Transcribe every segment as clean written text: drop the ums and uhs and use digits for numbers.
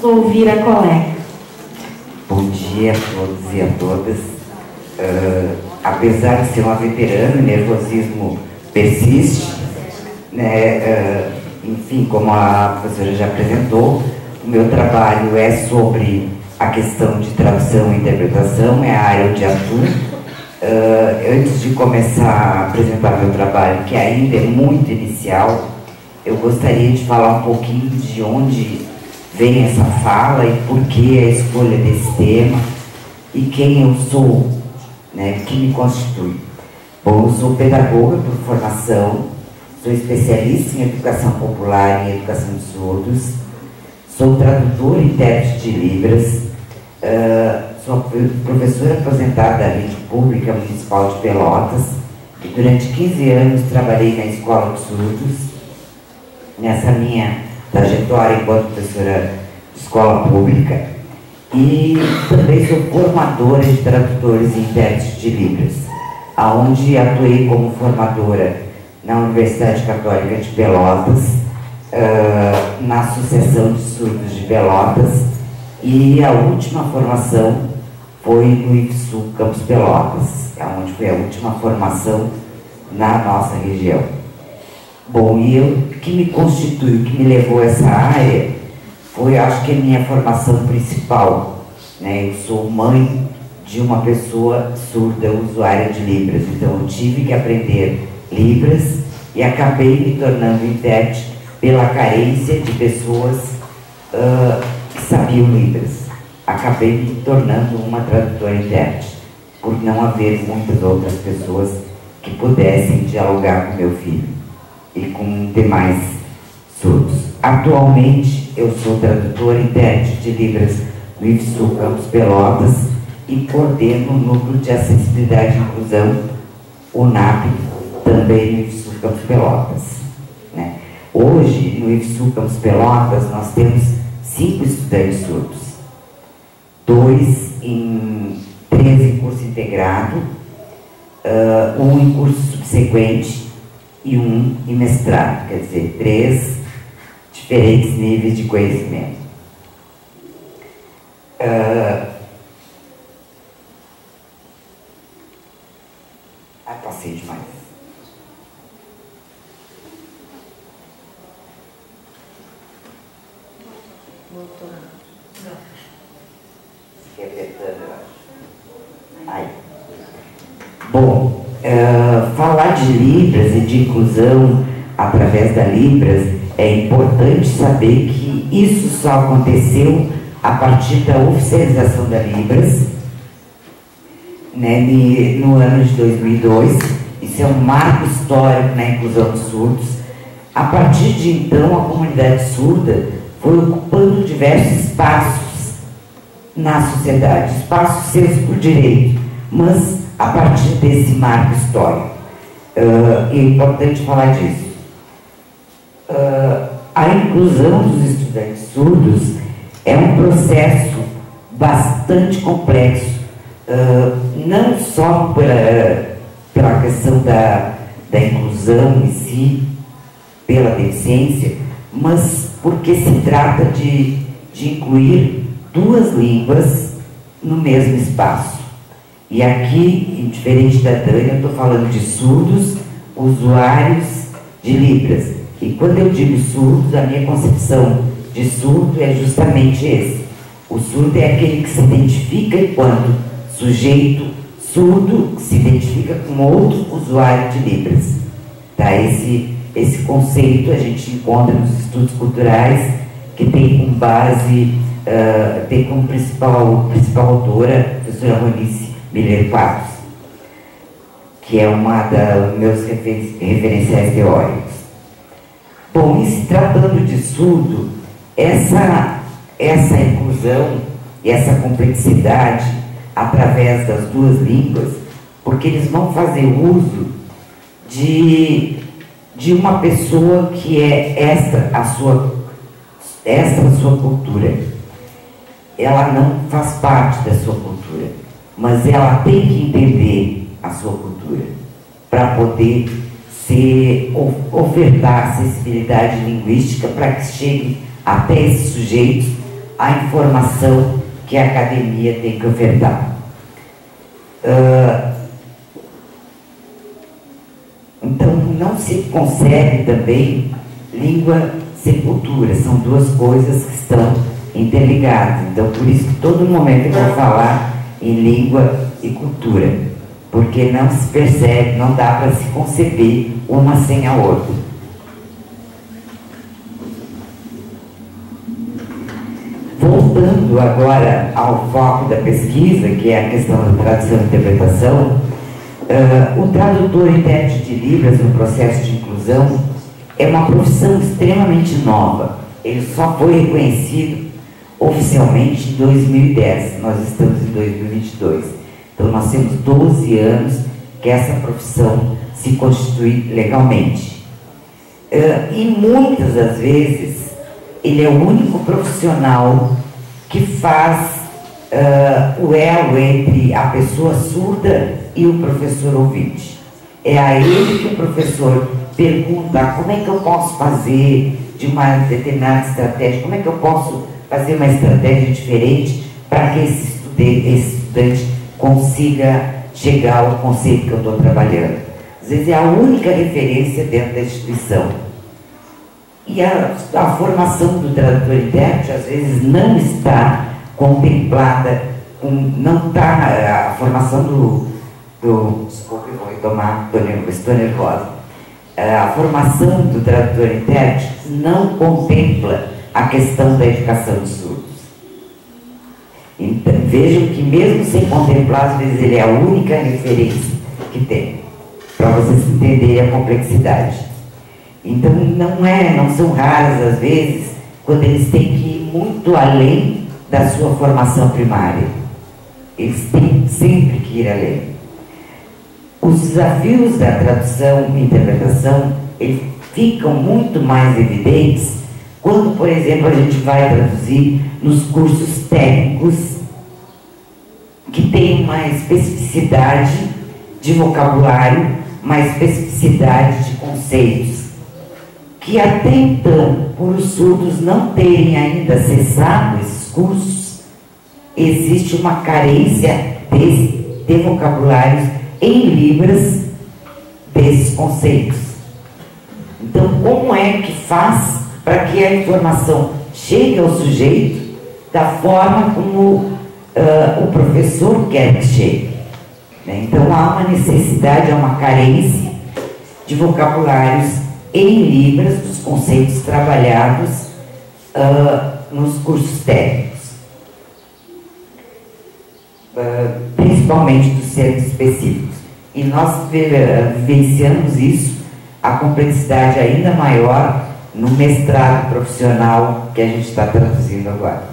Vamos ouvir a colega. Bom dia a todos e a todas. Apesar de ser uma veterana, o nervosismo persiste, né? Enfim, como a professora já apresentou, o meu trabalho é sobre a questão de tradução e interpretação, é a área onde atuo. Antes de começar a apresentar meu trabalho, que ainda é muito inicial, eu gostaria de falar um pouquinho de onde vem essa fala e por que a escolha desse tema e quem eu sou, né, que me constitui. Bom, eu sou pedagoga por formação, sou especialista em educação popular e educação de surdos, sou tradutora e intérprete de Libras, sou professora aposentada da Rede Pública Municipal de Pelotas e durante 15 anos trabalhei na Escola de Surdos. Nessa minha trajetória enquanto professora de escola pública, e também sou formadora de tradutores e intérpretes de Libras, aonde atuei como formadora na Universidade Católica de Pelotas, na Associação de Surdos de Pelotas, e a última formação foi no IFSU Campus Pelotas, onde foi a última formação na nossa região. Bom, e o que me constitui, o que me levou a essa área, foi, acho que, a minha formação principal, né? Eu sou mãe de uma pessoa surda, usuária de Libras, então eu tive que aprender Libras e acabei me tornando intérprete pela carência de pessoas que sabiam Libras. Acabei me tornando uma tradutora intérprete, por não haver muitas outras pessoas que pudessem dialogar com meu filho e com demais surdos. Atualmente, eu sou tradutora e intérprete de Libras no IFSU Campus Pelotas e coordeno o Núcleo de Acessibilidade e Inclusão, o NAP, também no IFSU Campus Pelotas, né? Hoje, no IFSU Campus Pelotas, nós temos 5 estudantes surdos, 3 em curso integrado, 1 em curso subsequente, e 1 em mestrado, quer dizer, 3 diferentes níveis de conhecimento. Passei demais. Ai. Bom, falar de Libras e de inclusão através da Libras é importante saber que isso só aconteceu a partir da oficialização da Libras, né, no ano de 2002. Isso é um marco histórico na inclusão de surdos. A partir de então, a comunidade surda foi ocupando diversos espaços na sociedade, espaços seus por direito, mas a partir desse marco histórico. É importante falar disso. A inclusão dos estudantes surdos é um processo bastante complexo, não só pela questão da inclusão em si, pela deficiência, mas porque se trata de incluir 2 línguas no mesmo espaço. E aqui, diferente da Dani, eu estou falando de surdos, usuários de Libras. E quando eu digo surdos, a minha concepção de surdo é justamente esse. O surdo é aquele que se identifica enquanto sujeito surdo, que se identifica com outro usuário de Libras. Tá? Esse conceito a gente encontra nos estudos culturais, que tem como base, tem como principal autora a professora Ronice Miller Quadros, que é uma dos meus referenciais teóricos. Bom, e se tratando de surdo, essa inclusão e essa complexidade através das 2 línguas, porque eles vão fazer uso de uma pessoa que é esta a sua cultura. Ela não faz parte da sua cultura, mas ela tem que entender a sua cultura para poder ofertar acessibilidade linguística para que chegue até esses sujeitos a informação que a academia tem que ofertar. Então, não se concebe também língua sem cultura, são duas coisas que estão interligadas. Então, por isso que todo momento eu vou falar em língua e cultura, porque não se percebe, não dá para se conceber uma sem a outra. Voltando agora ao foco da pesquisa, que é a questão da tradução e interpretação, o tradutor e intérprete de Libras no processo de inclusão é uma profissão extremamente nova. Ele só foi reconhecido oficialmente em 2010, nós estamos em 2022. Então nós temos 12 anos que essa profissão se constitui legalmente. E muitas das vezes ele é o único profissional que faz o elo entre a pessoa surda e o professor ouvinte. É a ele que o professor pergunta como é que eu posso fazer de uma determinada estratégia, como é que eu posso fazer uma estratégia diferente para que esse estudante consiga chegar ao conceito que eu estou trabalhando. Às vezes é a única referência dentro da instituição. E a formação do tradutor intérprete às vezes não está contemplada, não está a formação desculpe, vou retomar, estou nervosa. A formação do tradutor intérprete não contempla a questão da educação de surdos. Então, vejam que mesmo sem contemplar, às vezes ele é a única referência que tem, para vocês entenderem a complexidade. Então não são raras às vezes quando eles têm que ir muito além da sua formação primária. Eles têm sempre que ir além. Os desafios da tradução e interpretação, eles ficam muito mais evidentes quando, por exemplo, a gente vai traduzir nos cursos técnicos que tem uma especificidade de vocabulário, uma especificidade de conceitos, que até então, por os surdos não terem ainda acessado esses cursos, existe uma carência de vocabulários em Libras desses conceitos. Então, como é que faz para que a informação chegue ao sujeito da forma como o professor quer que chegue? Então, há uma necessidade, há uma carência de vocabulários em Libras, dos conceitos trabalhados nos cursos técnicos, principalmente dos centros específicos. E nós vivenciamos isso, a complexidade ainda maior no mestrado profissional que a gente está traduzindo agora.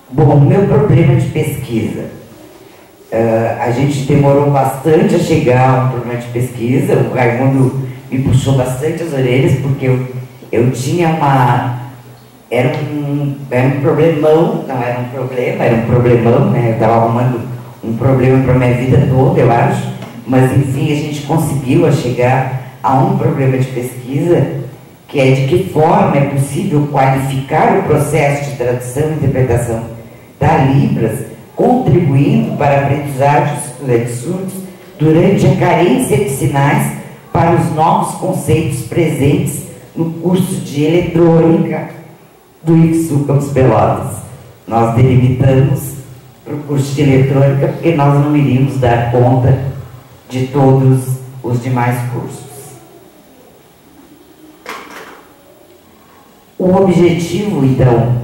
Bom, meu problema de pesquisa. A gente demorou bastante a chegar a um problema de pesquisa. O Raimundo me puxou bastante as orelhas, porque eu tinha era um problemão, não era um problema, era um problemão, né? Eu estava arrumando um problema para a minha vida toda, eu acho. Mas, enfim, a gente conseguiu chegar a um problema de pesquisa, que é de que forma é possível qualificar o processo de tradução e interpretação da Libras, contribuindo para a aprendizagem dos estudantes surdos durante a carência de sinais para os novos conceitos presentes no curso de eletrônica do IFSU Campos Pelotas. Nós delimitamos para o curso de eletrônica porque nós não iríamos dar conta de todos os demais cursos. O objetivo, então,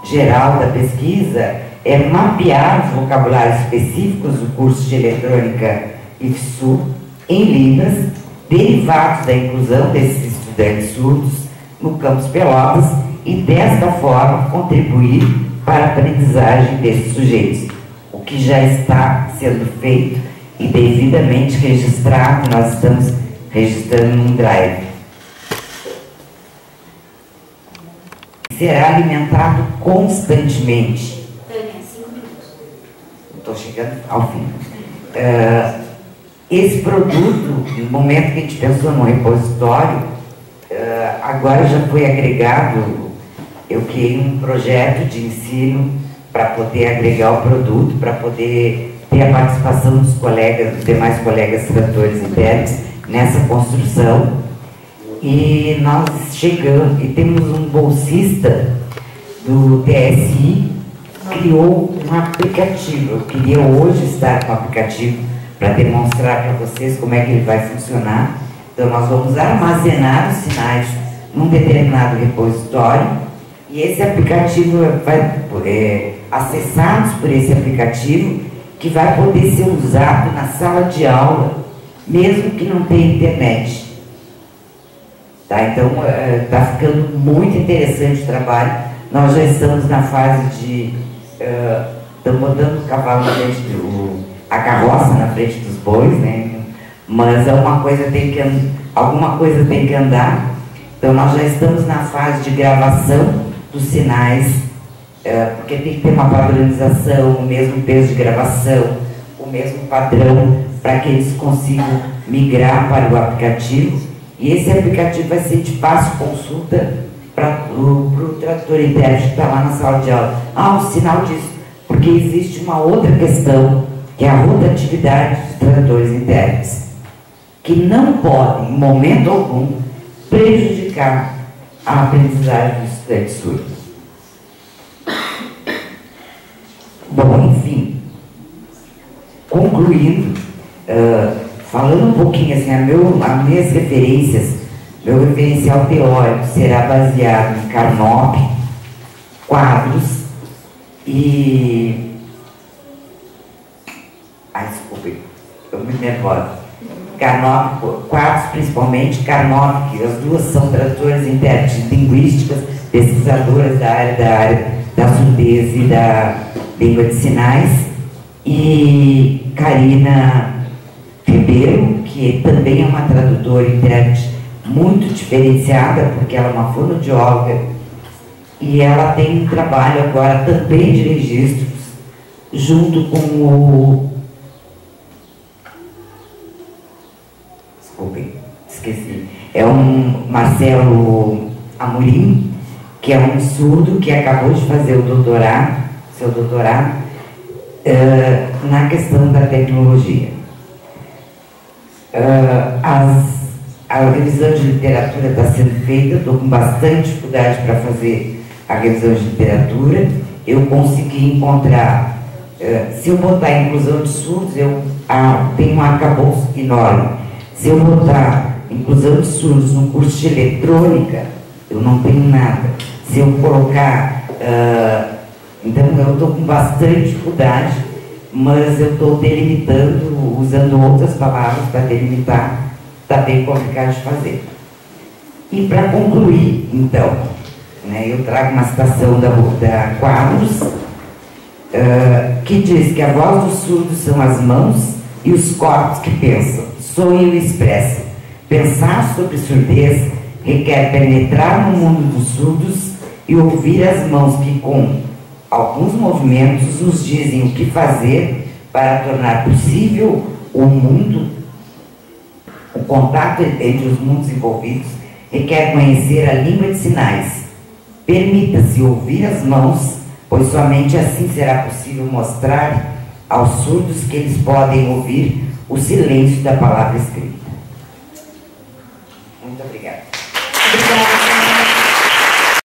geral da pesquisa é mapear os vocabulários específicos do curso de eletrônica IFSU em Libras, derivados da inclusão desses estudantes surdos no Campus Pelotas, e desta forma contribuir para a aprendizagem desses sujeitos, o que já está sendo feito e devidamente registrado. Nós estamos registrando num drive. Será alimentado constantemente. Tânia, 5 minutos. Estou chegando ao fim. Esse produto, no momento que a gente pensou no repositório, agora já foi agregado, eu criei um projeto de ensino para poder agregar o produto, para poder ter a participação dos colegas, dos demais colegas tradutores intérpretes nessa construção. E nós chegamos, e temos um bolsista do TSI, criou um aplicativo. Eu queria hoje estar com o aplicativo para demonstrar para vocês como é que ele vai funcionar. Então nós vamos armazenar os sinais num determinado repositório e esse aplicativo vai acessados por esse aplicativo, que vai poder ser usado na sala de aula, mesmo que não tenha internet. Tá? Então está ficando muito interessante o trabalho. Nós já estamos na fase de estamos botando o cavalo na frente a carroça na frente dos bois, né? Mas alguma coisa tem que andar. Então nós já estamos na fase de gravação dos sinais, porque tem que ter uma padronização, o mesmo peso de gravação, o mesmo padrão, para que eles consigam migrar para o aplicativo. E esse aplicativo vai ser de fácil consulta para o tradutor intérprete que está lá na sala de aula. O sinal disso, porque existe uma outra questão, que é a rotatividade dos tradutores intérpretes, que não podem, em momento algum, prejudicar a aprendizagem do estudante surdo. Bom, enfim, concluindo, falando um pouquinho assim, as minhas referências, meu referencial teórico será baseado em Carnop, quadros e... desculpe, eu me nervoso. Carnop, quadros principalmente, Carnop, que as duas são tradutoras intérpretes linguísticas, pesquisadoras da área da surdez e da língua de sinais, e Karina Ribeiro, que também é uma tradutora intérprete muito diferenciada, porque ela é uma fonoaudióloga e ela tem um trabalho agora também de registros, junto com o... Desculpem, esqueci. É um Marcelo Amorim, que é um surdo que acabou de fazer seu doutorado na questão da tecnologia. A revisão de literatura está sendo feita, estou com bastante dificuldade para fazer a revisão de literatura. Eu consegui encontrar, se eu botar inclusão de surdos, eu tenho um arcabouço enorme. Se eu botar inclusão de surdos no curso de eletrônica, eu não tenho nada. Se eu colocar... então eu estou com bastante dificuldade, mas eu estou delimitando, usando outras palavras para delimitar. Está bem complicado de fazer. E para concluir, então, né, eu trago uma citação da Quadros, que diz que a voz dos surdos são as mãos e os corpos que pensam, sonham e expressam. Pensar sobre surdez requer penetrar no mundo dos surdos e ouvir as mãos que, com alguns movimentos, nos dizem o que fazer para tornar possível o contato entre os mundos envolvidos. Requer conhecer a língua de sinais. Permita-se ouvir as mãos, pois somente assim será possível mostrar aos surdos que eles podem ouvir o silêncio da palavra escrita. Muito obrigada.